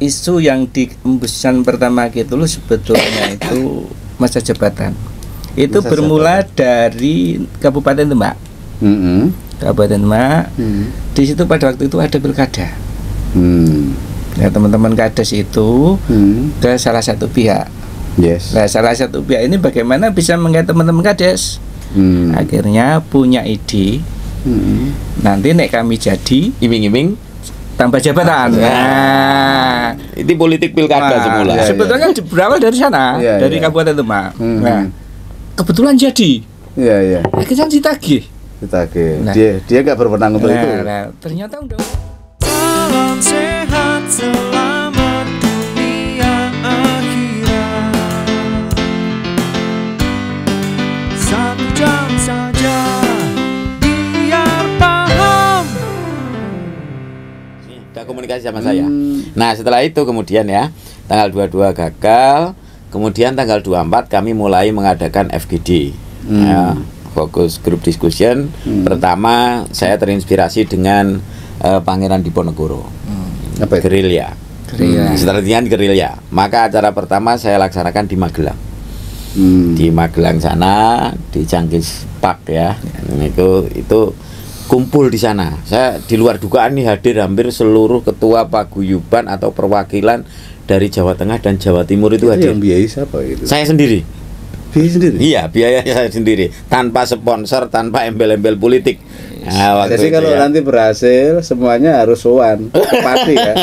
isu yang di embusan pertama gitu loh sebetulnya itu masa jabatan. Itu masa bermula jabatan dari Kabupaten Demak. Kabupaten Demak. Di situ pada waktu itu ada pilkada. Ya, teman-teman kades itu ke salah satu pihak. Nah, salah satu pihak ini bagaimana bisa menggait teman-teman kades? Akhirnya punya ide. Nanti nek kami jadi iming-iming tambah jabatan. Nah, itu politik pilkada semula. Sebetulnya kan berawal dari sana, dari Kabupaten Demak. Nah, kebetulan jadi. Akhirnya ditagih. Nah, dia nggak berwenang untuk itu. Nah, ternyata udah. Salam sehat selamat dunia akhirat. 1 jam saja biar paham. Udah komunikasi sama saya. Nah, setelah itu kemudian ya, tanggal 22 gagal. Kemudian tanggal 24 kami mulai mengadakan FGD. Ya, fokus group discussion. Pertama saya terinspirasi dengan Pangeran Diponegoro. Gerilya. Strategian gerilya. Maka acara pertama saya laksanakan di Magelang. Di Magelang sana, di Canggis Park ya. Itu kumpul di sana. Saya di luar dugaan nih hadir hampir seluruh ketua paguyuban atau perwakilan dari Jawa Tengah dan Jawa Timur itu hadir. Yang biayai siapa itu? Saya sendiri. Biaya sendiri? Iya, biaya saya sendiri, tanpa sponsor, tanpa embel-embel politik. Nah, jadi kalau nanti berhasil semuanya harus sowan pati ya.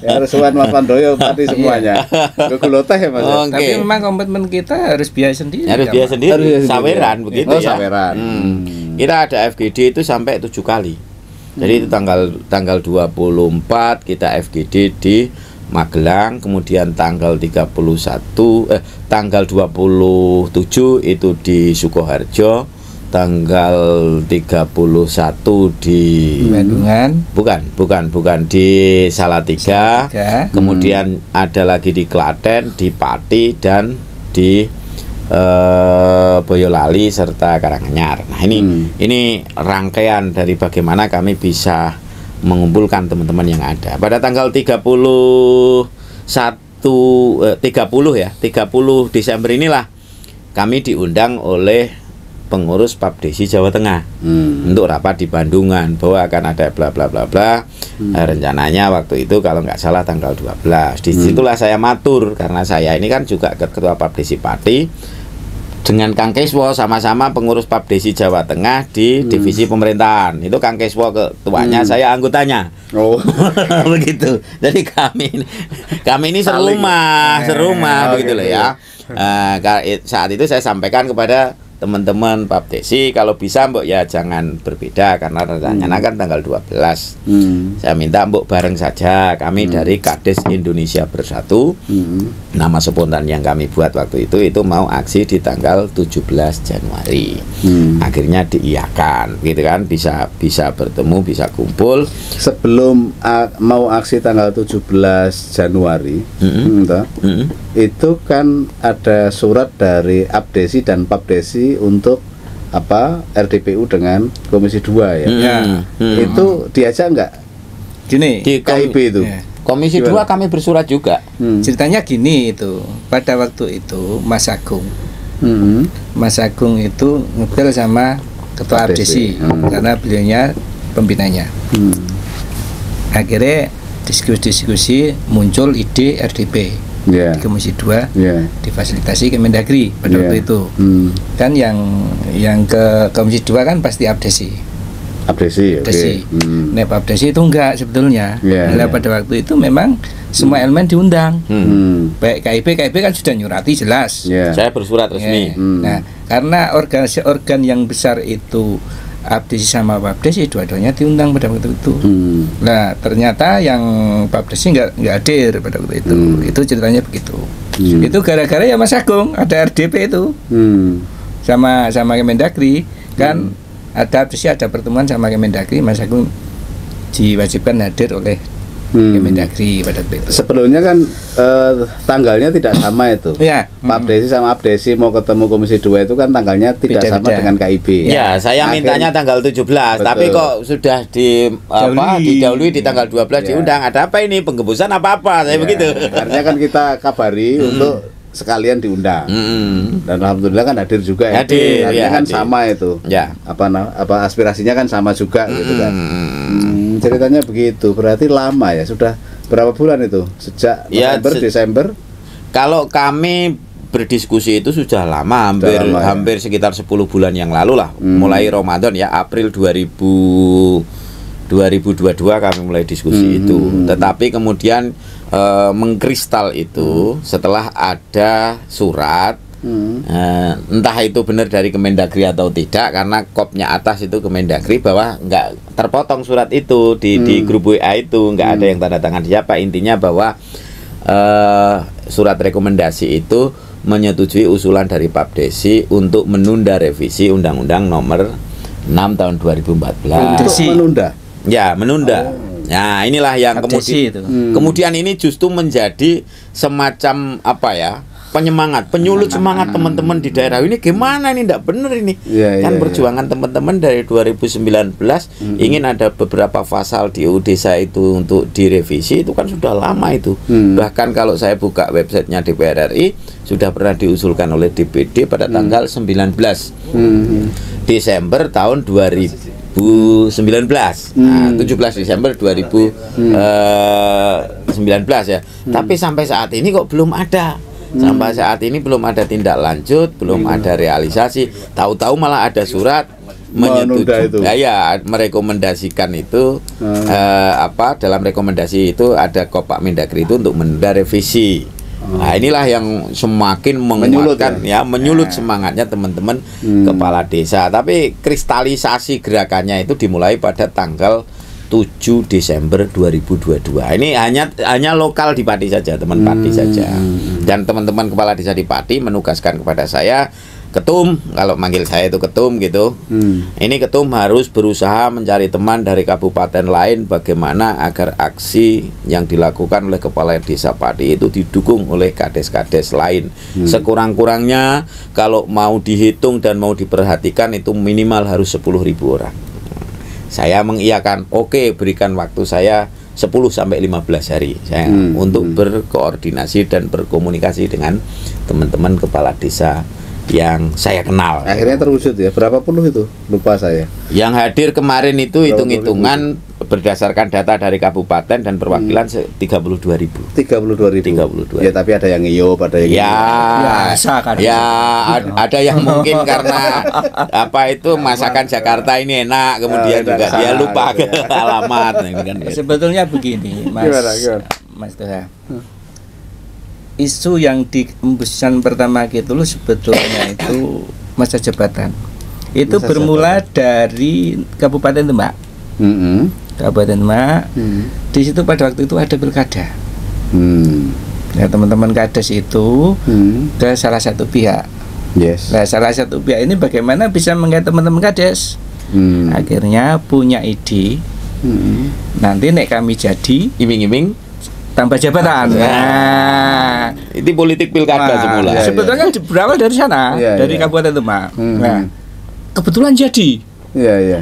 Harus sowan Mas Pandoyo pati semuanya. Gugulo teh ya Mas. Tapi memang komitmen kita harus biaya sendiri. Harus biaya sendiri. Saweran begitu ya. Saweran. Kita ada FGD itu sampai 7 kali. Jadi itu tanggal 24 kita FGD di Magelang, kemudian tanggal 27 itu di Sukoharjo, tanggal 31 di Bandungan. Bukan di Salatiga. Kemudian ada lagi di Klaten, di Pati dan di Boyolali serta Karanganyar. Nah, ini rangkaian dari bagaimana kami bisa mengumpulkan teman-teman yang ada. Pada tanggal 30 Desember inilah kami diundang oleh pengurus Papdesi Jawa Tengah untuk rapat di Bandungan bahwa akan ada bla bla bla bla. Rencananya waktu itu kalau nggak salah tanggal 12. Disitulah saya matur karena saya ini kan juga ketua Papdesi Pati dengan Kang Keswo, sama-sama pengurus Papdesi Jawa Tengah di divisi pemerintahan. Itu Kang Keswo ketuanya, saya anggotanya. Begitu. Jadi kami ini serumah begitu loh ya. Saat itu saya sampaikan kepada teman-teman Papdesi, kalau bisa mbok ya jangan berbeda karena rencananya kan tanggal 12. Saya minta mbok bareng saja, kami dari Kades Indonesia Bersatu. Nama spontan yang kami buat waktu itu mau aksi di tanggal 17 Januari. Akhirnya diiyakan, gitu kan, bisa bertemu, bisa kumpul. Sebelum mau aksi tanggal 17 Januari, itu kan ada surat dari Abdesi dan Papdesi untuk RDPU dengan Komisi 2 ya. Itu diajak nggak? Gini, di KIP itu. Komisi 2 kami bersurat juga. Ceritanya gini, itu pada waktu itu Mas Agung. Mas Agung itu ngobrol sama Ketua Abdesi karena beliaunya pembinanya. Akhirnya diskusi muncul ide RDP. Di Komisi 2 difasilitasi Kemendagri pada waktu itu. Kan yang ke Komisi 2 kan pasti Abdesi. Nah, Abdesi itu enggak sebetulnya. Nah, pada waktu itu memang semua elemen diundang. Baik KIP kan sudah nyurati jelas. Saya bersurat resmi. Nah, karena organ yang besar itu Abdesi sama Papdesi, dua-duanya diundang pada waktu itu. Nah, ternyata yang Papdesi nggak hadir pada waktu itu. Itu ceritanya begitu. Itu gara-gara ya Mas Agung ada RDP itu, sama Kemendagri kan, ada Abdesi ada pertemuan sama Kemendagri, Mas Agung diwajibkan hadir oleh Kemendagri pada waktu itu. Sebelumnya kan tanggalnya tidak sama itu. Ya. Pak Abdesi sama Abdesi mau ketemu Komisi 2 itu kan tanggalnya tidak Beda-beda. sama dengan KIB. Ya, saya mintanya tanggal 17, tapi kok sudah didahului di tanggal 12 diundang. Ada apa ini? Penggembosan apa-apa? Saya begitu. Artinya kan kita kabari untuk sekalian diundang. Dan alhamdulillah kan hadir juga ya. Hadir, artinya kan hadir. sama itu. Ya. Apa aspirasinya kan sama juga gitu kan. Ceritanya begitu. Berarti lama ya. Sudah berapa bulan itu? Sejak November, Desember? Kalau kami berdiskusi itu sudah lama, hampir sekitar 10 bulan yang lalu lah. Mulai Ramadan ya, April 2022 kami mulai diskusi itu. Tetapi kemudian mengkristal itu setelah ada surat, entah itu benar dari Kemendagri atau tidak, karena kopnya atas itu Kemendagri, bahwa nggak terpotong surat itu di grup WA itu, nggak ada yang tanda tangan siapa. Intinya bahwa surat rekomendasi itu menyetujui usulan dari Pak Abdesi untuk menunda revisi Undang-Undang Nomor 6 Tahun 2014. Untuk menunda? Ya, menunda. Nah, inilah yang kemudian ini justru menjadi semacam apa ya? Penyemangat, penyulut semangat teman-teman di daerah ini. Gimana ini, tidak benar ini. Kan perjuangan teman-teman dari 2019 ingin ada beberapa pasal di UU Desa itu untuk direvisi, itu kan sudah lama itu. Bahkan kalau saya buka websitenya DPR RI, sudah pernah diusulkan oleh DPD pada tanggal 19 Desember tahun 2019. Nah, 17 Desember 2019 ya. Tapi sampai saat ini kok belum ada. Sampai saat ini belum ada tindak lanjut, belum ada realisasi. Tahu-tahu malah ada surat menyetujui, ya merekomendasikan itu dalam rekomendasi itu ada Pak Mendagri itu untuk menunda revisi. Nah, inilah yang semakin menguatkan menyulut semangatnya teman-teman kepala desa. Tapi kristalisasi gerakannya itu dimulai pada tanggal 7 Desember 2022. Ini hanya lokal di Pati saja, teman Pati saja. Dan teman-teman kepala desa di Pati menugaskan kepada saya, ketum, kalau manggil saya itu ketum gitu. Ini ketum harus berusaha mencari teman dari kabupaten lain bagaimana agar aksi yang dilakukan oleh kepala desa Pati itu didukung oleh kades-kades lain. Sekurang-kurangnya kalau mau dihitung dan mau diperhatikan itu minimal harus 10.000 orang. Saya mengiyakan, oke, berikan waktu saya 10 sampai 15 hari saya untuk berkoordinasi dan berkomunikasi dengan teman-teman kepala desa yang saya kenal. Akhirnya terwujud ya. Berapa puluh itu? Lupa saya. Yang hadir kemarin itu hitung-hitungan berdasarkan data dari kabupaten dan perwakilan 32.000. 32.000. Ya, tapi ada yang ngiyup, ada yang ada yang mungkin karena apa itu masakan Jakarta ini enak, kemudian juga dia lupa ke alamat. Sebetulnya begini, Mas Toha. Isu yang diembusan pertama gitu loh sebetulnya itu masa jabatan. Itu bermula dari Kabupaten Demak. Kabupaten Demak. Di situ pada waktu itu ada pilkada. Ya, teman-teman kades itu ke salah satu pihak. Nah, salah satu pihak ini bagaimana bisa menggait teman-teman kades? Akhirnya punya ide. Nanti nek kami jadi iming-iming tambah jabatan. Nah, itu politik pilkada semula. Sebetulnya berawal dari sana, dari Kabupaten Demak. Nah, kebetulan jadi.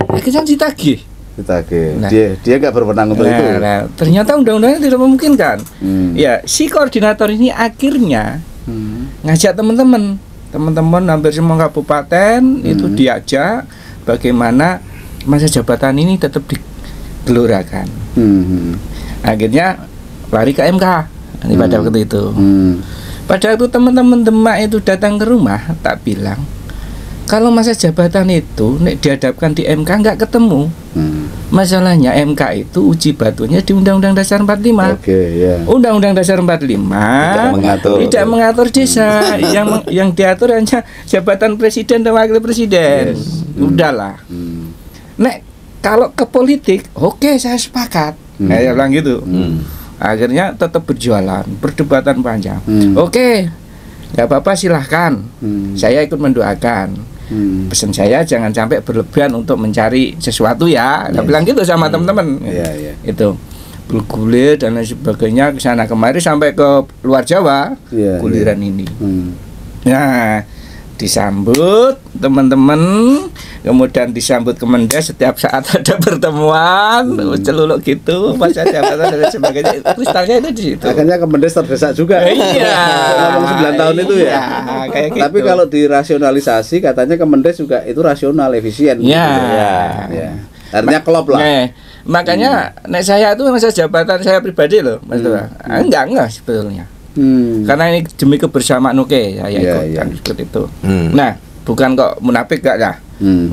Akhirnya ditagih. Nah, dia nggak berwenang untuk itu. Nah, ternyata undang-undangnya tidak memungkinkan. Ya, si koordinator ini akhirnya ngajak teman-teman hampir semua kabupaten itu diajak bagaimana masa jabatan ini tetap digelurakan. Akhirnya lari ke MK ini pada waktu itu. Pada waktu teman-teman Demak itu datang ke rumah, tak bilang kalau masa jabatan itu nek dihadapkan di MK nggak ketemu. Masalahnya MK itu uji batunya di Undang-Undang Dasar 45. Undang-Undang Dasar 45 tidak mengatur desa. yang diatur hanya jabatan presiden dan wakil presiden. Udahlah. Nek kalau ke politik, oke, saya sepakat. Saya bilang gitu. Akhirnya tetap berjualan, perdebatan panjang. Oke, nggak apa-apa, silahkan. Saya ikut mendoakan. Pesan saya jangan sampai berlebihan untuk mencari sesuatu ya. Bilang gitu sama teman-teman. Itu. bergulir dan lain sebagainya ke sana kemari sampai ke luar Jawa, guliran ini. Nah, disambut teman-teman, kemudian disambut Kemendes setiap saat ada pertemuan, celuluk gitu, masa jabatan dan sebagainya. Kristalnya itu di situ. Akhirnya Kemendes terdesak juga. Iya. Ngomong 9 tahun itu ya. Kayak gitu. Tapi kalau dirasionalisasi katanya Kemendes juga itu rasional, efisien. Iya. Ya. Artinya klop lah. Makanya nek saya itu masa jabatan saya pribadi loh, Mas Tua. Enggak sebetulnya. Karena ini demi kebersamaan saya ikutkan seperti itu. Nah, bukan kok munafik gak lah.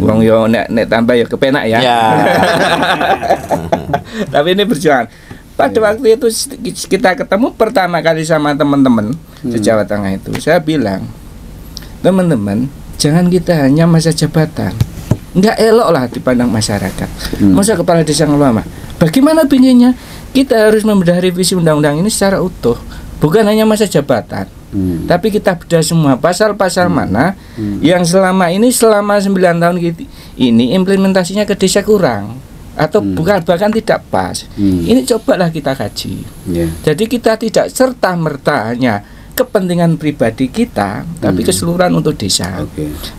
Wong yo nek tambah yo kepenak ya. Tapi ini perjuangan. Pada waktu itu kita ketemu pertama kali sama teman-teman di Jawa Tengah itu, saya bilang, teman-teman, jangan kita hanya masa jabatan. Enggak elok lah dipandang masyarakat. Masa kepala desa ngelama. Bagaimana pinginnya? Kita harus membedah revisi undang-undang ini secara utuh. Bukan hanya masa jabatan. Tapi kita bedah semua pasal-pasal mana yang selama 9 tahun ini implementasinya ke desa kurang atau bukan bahkan tidak pas. Ini cobalah kita kaji. Jadi kita tidak serta-merta hanya kepentingan pribadi kita, tapi keseluruhan untuk desa.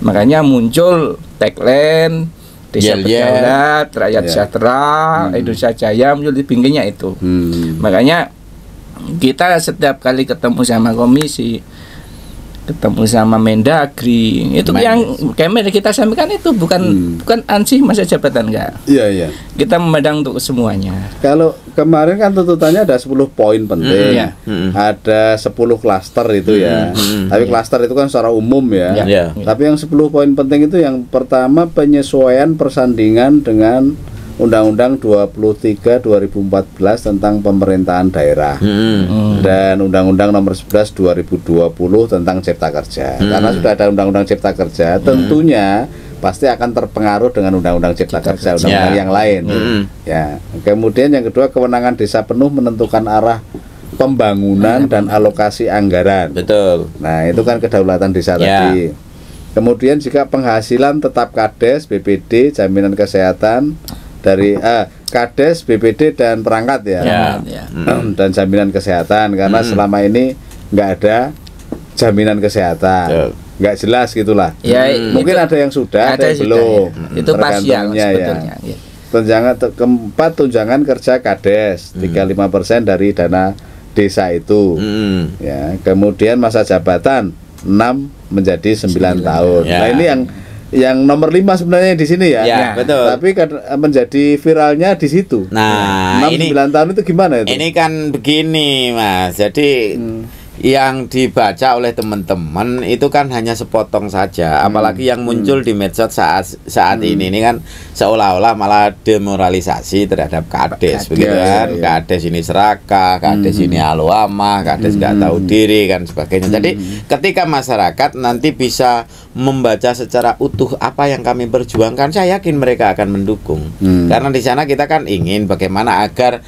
Makanya muncul tagline desa berdaulat, rakyat sejahtera, Indonesia Jaya, muncul di pinggirnya itu. Makanya kita setiap kali ketemu sama komisi, ketemu sama Mendagri, itu yang kami kita sampaikan itu bukan ansih masa jabatan enggak. Iya. Kita memandang untuk semuanya. Kalau kemarin kan tuntutannya ada 10 poin penting. Ada 10 klaster itu ya. Tapi klaster itu kan secara umum ya. Tapi yang 10 poin penting itu yang pertama penyesuaian persandingan dengan Undang-Undang 23 2014 tentang pemerintahan daerah dan Undang-Undang nomor 11 2020 tentang Cipta Kerja. Karena sudah ada Undang-Undang Cipta Kerja, tentunya pasti akan terpengaruh dengan Undang-Undang Cipta Kerja, undang-undang yang lain. Ya. Kemudian yang kedua, kewenangan desa penuh menentukan arah pembangunan dan alokasi anggaran. Betul. Nah, itu kan kedaulatan desa tadi. Kemudian jika penghasilan tetap Kades, BPD, jaminan kesehatan dari Kades, BPD dan perangkat dan jaminan kesehatan karena selama ini nggak ada jaminan kesehatan, nggak jelas gitulah. Mungkin ada yang sudah, ada yang belum. Itu parsial sebetulnya. Tunjangan keempat, tunjangan kerja Kades 35% dari dana desa itu. Ya, kemudian masa jabatan 6 menjadi 9 tahun. Nah, ini yang nomor 5 sebenarnya di sini ya. Betul. Tapi kan menjadi viralnya di situ. Nah, 6-9 tahun itu gimana itu? Ini kan begini, Mas. Jadi yang dibaca oleh teman-teman itu kan hanya sepotong saja, apalagi yang muncul di medsos saat ini kan seolah-olah malah demoralisasi terhadap Kades, begitu kan? Kades ini serakah, Kades ini aluamah, Kades nggak tahu diri kan sebagainya. Jadi ketika masyarakat nanti bisa membaca secara utuh apa yang kami perjuangkan, saya yakin mereka akan mendukung. Karena di sana kita kan ingin bagaimana agar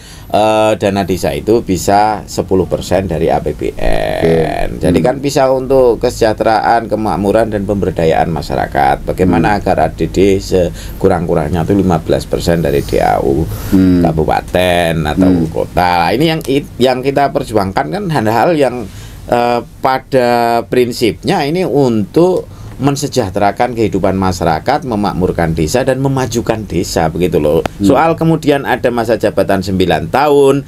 dana desa itu bisa 10% dari APBN. Jadi kan bisa untuk kesejahteraan, kemakmuran dan pemberdayaan masyarakat. Bagaimana agar ADD sekurang-kurangnya itu 15% dari DAU kabupaten atau kota. Nah, ini yang kita perjuangkan kan hal-hal yang pada prinsipnya ini untuk mensejahterakan kehidupan masyarakat, memakmurkan desa dan memajukan desa, begitu loh. Soal kemudian ada masa jabatan 9 tahun,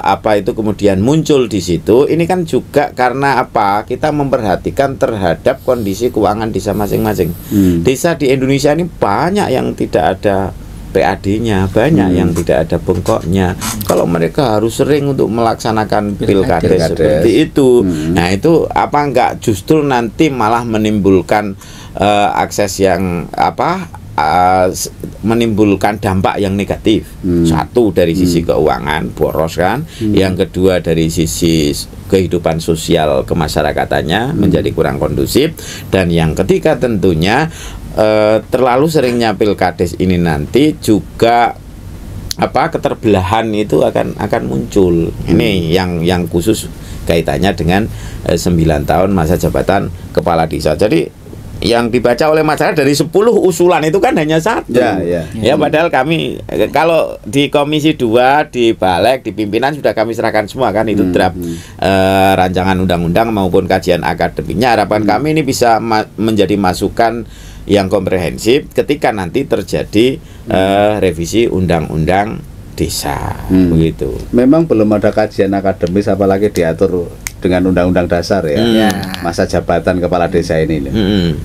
apa itu kemudian muncul di situ, ini kan juga karena apa? Kita memperhatikan terhadap kondisi keuangan desa masing-masing. Desa di Indonesia ini banyak yang tidak ada PAD-nya, banyak yang tidak ada bengkoknya. Kalau mereka harus sering untuk melaksanakan pilkades seperti itu, nah itu apa enggak justru nanti malah menimbulkan akses yang menimbulkan dampak yang negatif. Satu dari sisi keuangan boros kan, yang kedua dari sisi kehidupan sosial kemasyarakatannya menjadi kurang kondusif, dan yang ketiga tentunya terlalu seringnya pilkades ini nanti juga keterbelahan itu akan muncul. Ini yang khusus kaitannya dengan 9 tahun masa jabatan kepala desa. Jadi yang dibaca oleh masyarakat dari 10 usulan itu kan hanya satu. Ya, padahal kami kalau di Komisi 2 di Balik di pimpinan sudah kami serahkan semua kan itu draft rancangan undang-undang maupun kajian akademiknya. Harapan kami ini bisa menjadi masukan yang komprehensif ketika nanti terjadi revisi undang-undang desa begitu. Memang belum ada kajian akademis apalagi diatur dengan undang-undang dasar ya. Masa jabatan kepala desa ini.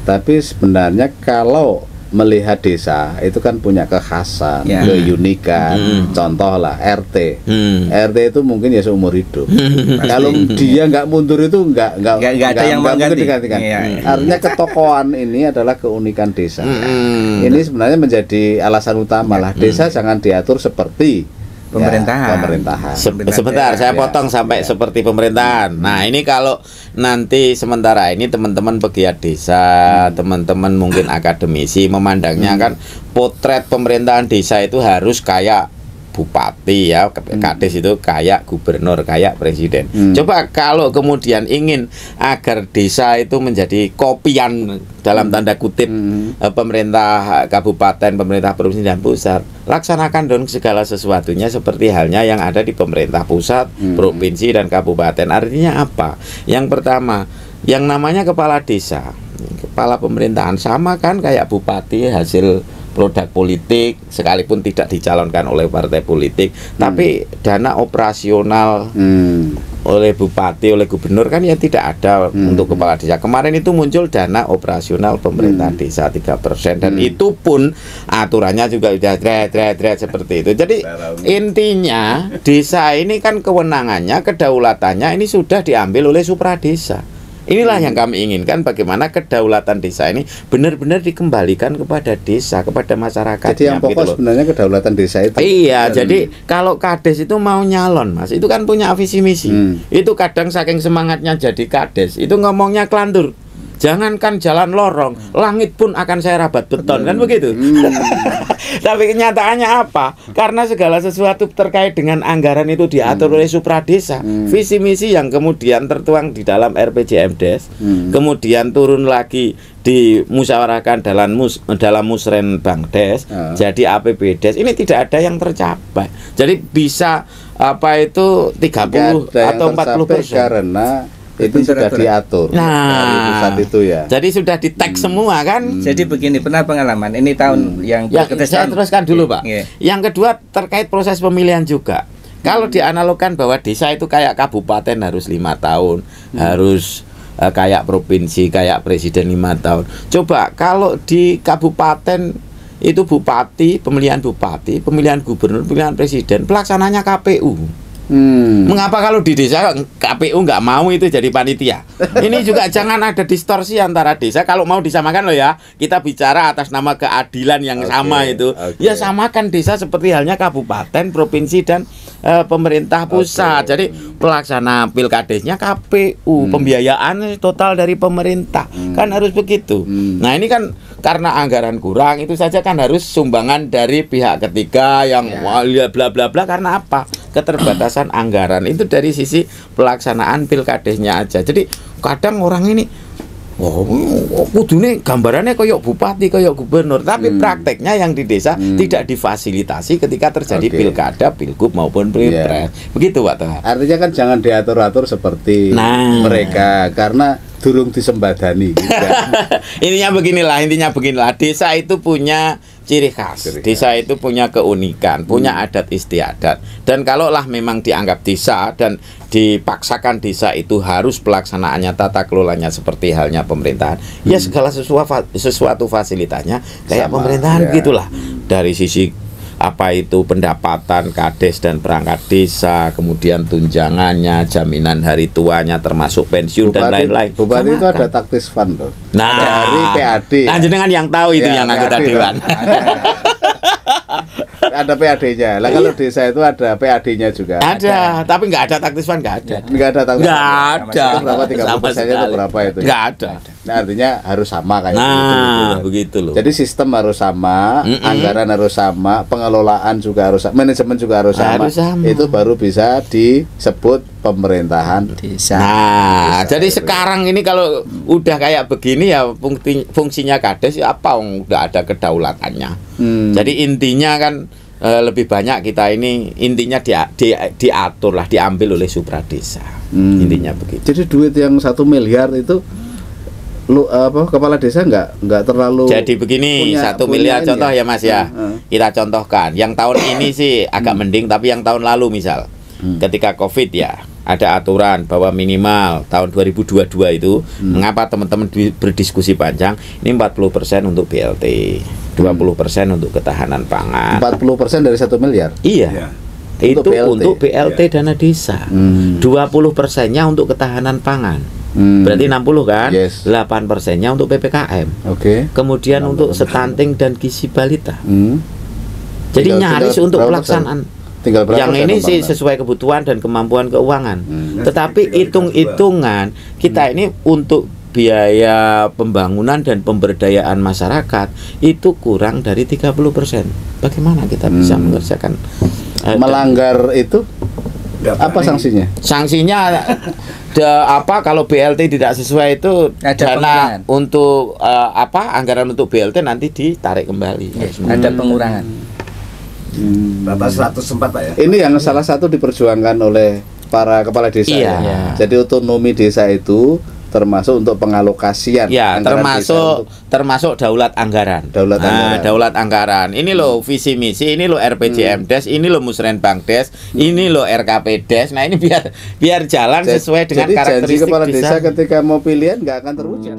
Tapi sebenarnya kalau melihat desa itu kan punya kekhasan, keunikan. Contoh lah RT. RT itu mungkin ya seumur hidup. Kalau dia nggak mundur itu nggak ada yang mungkin digantikan. Artinya ketokohan ini adalah keunikan desa. Ini sebenarnya menjadi alasan utama lah. Desa jangan diatur seperti pemerintahan. Sebentar, saya potong sampai seperti pemerintahan. Nah, ini kalau nanti sementara ini teman-teman pegiat desa, teman-teman mungkin akademisi memandangnya kan potret pemerintahan desa itu harus kayak bupati ya, kades itu kayak gubernur, kayak presiden. Coba kalau kemudian ingin agar desa itu menjadi kopian dalam tanda kutip pemerintah kabupaten, pemerintah provinsi dan pusat, laksanakan dong segala sesuatunya seperti halnya yang ada di pemerintah pusat, provinsi dan kabupaten. Artinya apa? Yang pertama, yang namanya kepala desa, kepala pemerintahan sama kan kayak bupati hasil produk politik sekalipun tidak dicalonkan oleh partai politik, tapi dana operasional oleh bupati, oleh gubernur kan ya tidak ada untuk kepala desa. Kemarin itu muncul dana operasional pemerintah desa 3% dan itu pun aturannya juga sudah dret seperti itu. Jadi intinya desa ini kan kewenangannya, kedaulatannya ini sudah diambil oleh supradesa. Inilah yang kami inginkan, bagaimana kedaulatan desa ini benar-benar dikembalikan kepada desa, kepada masyarakat. Jadi yang pokok gitu sebenarnya kedaulatan desa itu. Iya, jadi kalau kades itu mau nyalon, Mas, itu kan punya visi misi. Itu kadang saking semangatnya jadi kades, itu ngomongnya kelantur. Jangankan jalan lorong, langit pun akan saya rabat beton, kan begitu. Tapi kenyataannya apa? Karena segala sesuatu terkait dengan anggaran itu diatur oleh supradesa. Visi misi yang kemudian tertuang di dalam RPJMdes, kemudian turun lagi dimusyawarahkan dalam musren Bangdes, jadi APBdes. Ini tidak ada yang tercapai. Jadi bisa apa itu 30 atau 40% karena itu sudah diatur dari pusat itu ya. Jadi sudah di-tag semua kan. Jadi begini, pernah pengalaman ini tahun yang saya teruskan dulu Pak. Yang kedua terkait proses pemilihan juga. Kalau dianalogkan bahwa desa itu kayak kabupaten harus 5 tahun, harus kayak provinsi, kayak presiden 5 tahun. Coba kalau di kabupaten itu bupati, pemilihan gubernur, pemilihan presiden, pelaksananya KPU. Mengapa kalau di desa KPU nggak mau itu jadi panitia? Ini juga jangan ada distorsi antara desa. Kalau mau disamakan loh ya, kita bicara atas nama keadilan yang sama itu. Ya samakan desa seperti halnya kabupaten, provinsi dan pemerintah pusat. Jadi pelaksana pilkadesnya KPU, pembiayaan total dari pemerintah. Kan harus begitu. Nah ini kan karena anggaran kurang, itu saja kan harus sumbangan dari pihak ketiga yang bla bla bla. Karena apa? Keterbatasan anggaran itu dari sisi pelaksanaan pilkadesnya aja. Jadi kadang orang ini kudune gambarannya koyok bupati, koyok gubernur, tapi prakteknya yang di desa tidak difasilitasi ketika terjadi pilkada, pilgub maupun pilpres. Begitu Pak Toha. Artinya kan jangan diatur-atur seperti mereka karena durung disembadani gitu. Intinya beginilah, desa itu punya ciri khas. Desa itu punya keunikan, punya adat istiadat. Dan kalaulah memang dianggap desa dan dipaksakan desa itu harus pelaksanaannya, tata kelolanya seperti halnya pemerintahan, ya segala sesuatu fasilitasnya kayak pemerintahan gitulah. Dari sisi apa itu pendapatan kades dan perangkat desa, kemudian tunjangannya, jaminan hari tuanya, termasuk pensiun dan lain-lain. Bupati itu ada taktis fund loh. Nah, dari PAD. Nah, jenengan yang tahu itu yang anggota dewan. Ada PAD-nya. Lah kalau desa itu ada PAD-nya juga. Ada, tapi nggak ada taktis fund, nggak ada. Nggak ada taktis fund. Nggak ada. Berapa 30%-nya itu berapa itu? Nggak ada. Nah, artinya harus sama kayak begitu loh. Jadi sistem harus sama, anggaran harus sama, pengelolaan juga harus sama, manajemen juga harus sama. Itu baru bisa disebut pemerintahan desa. Nah, desa. Jadi sekarang ini kalau udah kayak begini ya fungsinya kades ya apa udah ada kedaulatannya. Jadi intinya kan lebih banyak kita ini intinya diatur lah, diambil oleh supradesa. Intinya begitu. Jadi duit yang 1 miliar itu kepala desa nggak terlalu. Jadi begini, 1 miliar contoh ya Mas ya. Kita contohkan. Yang tahun ini sih agak mending, tapi yang tahun lalu misal ketika Covid ya ada aturan bahwa minimal tahun 2022 itu mengapa teman-teman berdiskusi panjang ini 40% untuk BLT, 20% untuk ketahanan pangan. 40% dari 1 miliar. Iya. Itu untuk BLT dana desa. 20%-nya untuk ketahanan pangan. Berarti 60 kan? 8%-nya untuk PPKM. Kemudian untuk stunting dan gizi balita. Jadi nyaris untuk pelaksanaan. Yang ini sih sesuai kebutuhan dan kemampuan keuangan. Tetapi hitung-hitungan kita ini untuk biaya pembangunan dan pemberdayaan masyarakat itu kurang dari 30%. Bagaimana kita bisa mengerjakan? Melanggar itu apa sanksinya? Sanksinya kalau BLT tidak sesuai itu dana untuk anggaran untuk BLT nanti ditarik kembali. Ada pengurangan. Batas 104 Pak ya. Ini yang salah satu diperjuangkan oleh para kepala desa. Jadi otonomi desa itu termasuk untuk pengalokasian. Ya, termasuk daulat anggaran. Daulat anggaran. Ini loh visi misi, ini loh RPJM Des, ini loh Musrenbang Des, ini loh RKP Des. Nah, ini biar jalan sesuai dengan karakteristik janji kepala desa ketika mau pilihan nggak akan terwujud.